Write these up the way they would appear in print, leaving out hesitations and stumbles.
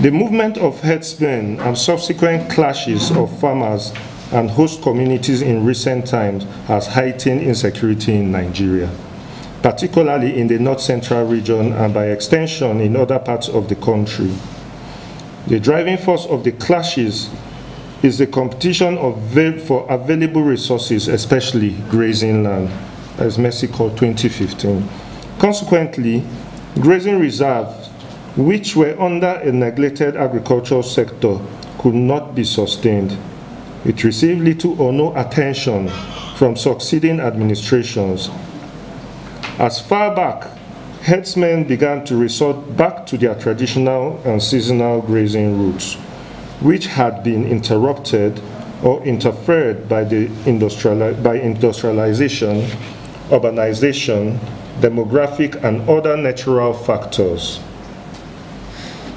The movement of herdsmen and subsequent clashes of farmers and host communities in recent times has heightened insecurity in Nigeria, particularly in the north-central region and by extension in other parts of the country. The driving force of the clashes is the competition for available resources, especially grazing land, as Mexico 2015. Consequently, grazing reserves, which were under a neglected agricultural sector, could not be sustained. It received little or no attention from succeeding administrations. As far back, herdsmen began to resort back to their traditional and seasonal grazing routes, which had been interrupted or interfered by industrialization, urbanization, demographic, and other natural factors.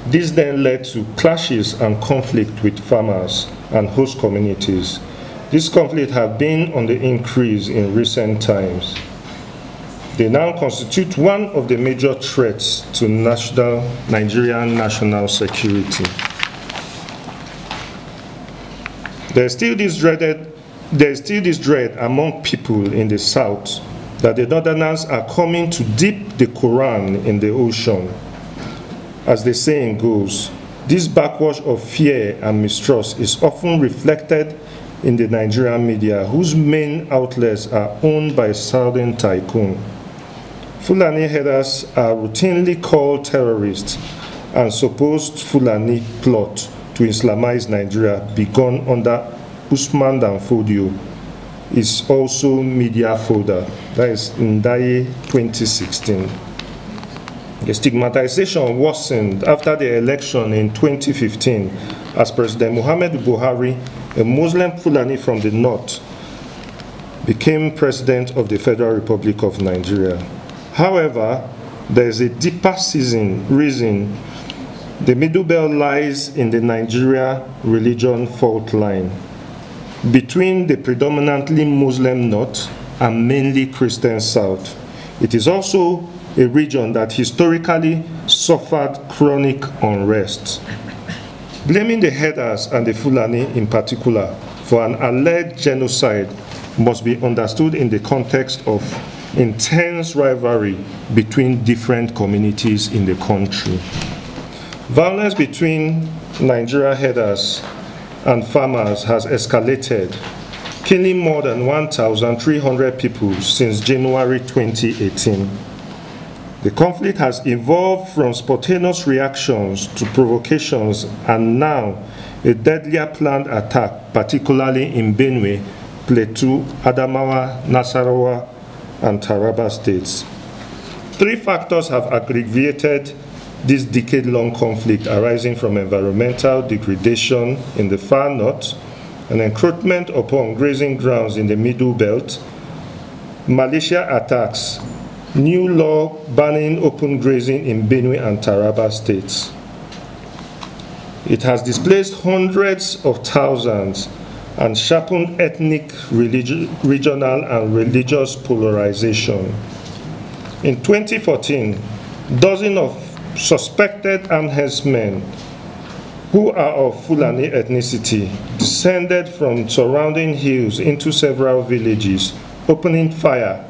This then led to clashes and conflict with farmers and host communities. This conflict has been on the increase in recent times. They now constitute one of the major threats to Nigerian national security. There is still this dread among people in the South that the Northerners are coming to dip the Quran in the ocean. As the saying goes, this backwash of fear and mistrust is often reflected in the Nigerian media, whose main outlets are owned by Southern tycoon. Fulani herders are routinely called terrorists, and supposed Fulani plot to Islamize Nigeria, begun under Usman Dan Fodio, is also media fodder. That is Ndaye 2016. The stigmatization worsened after the election in 2015 as President Muhammadu Buhari, a Muslim Fulani from the north, became President of the Federal Republic of Nigeria. However, there is a deeper reason. The Middle Belt lies in the Nigeria religion fault line between the predominantly Muslim north and mainly Christian south. It is also a region that historically suffered chronic unrest. Blaming the herders and the Fulani in particular for an alleged genocide must be understood in the context of intense rivalry between different communities in the country. Violence between Nigeria herders and farmers has escalated, killing more than 1,300 people since January 2018. The conflict has evolved from spontaneous reactions to provocations and now a deadlier planned attack, particularly in Benue, Plateau, Adamawa, Nasarawa, and Taraba states. Three factors have aggravated this decade-long conflict arising from environmental degradation in the far north, an encroachment upon grazing grounds in the Middle Belt, militia attacks, new law banning open grazing in Benue and Taraba states. It has displaced hundreds of thousands and sharpened ethnic, regional, and religious polarization. In 2014, dozens of suspected armed herdsmen who are of Fulani ethnicity descended from surrounding hills into several villages, opening fire,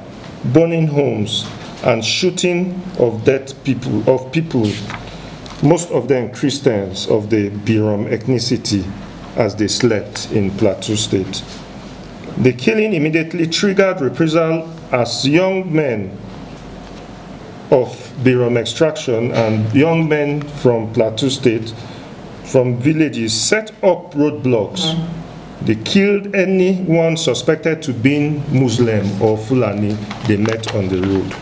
burning homes, and shooting of people, most of them Christians of the Birom ethnicity, as they slept in Plateau State. The killing immediately triggered reprisal as young men of Birom extraction and young men from Plateau State, from villages, set up roadblocks. They killed anyone suspected to be Muslim or Fulani they met on the road.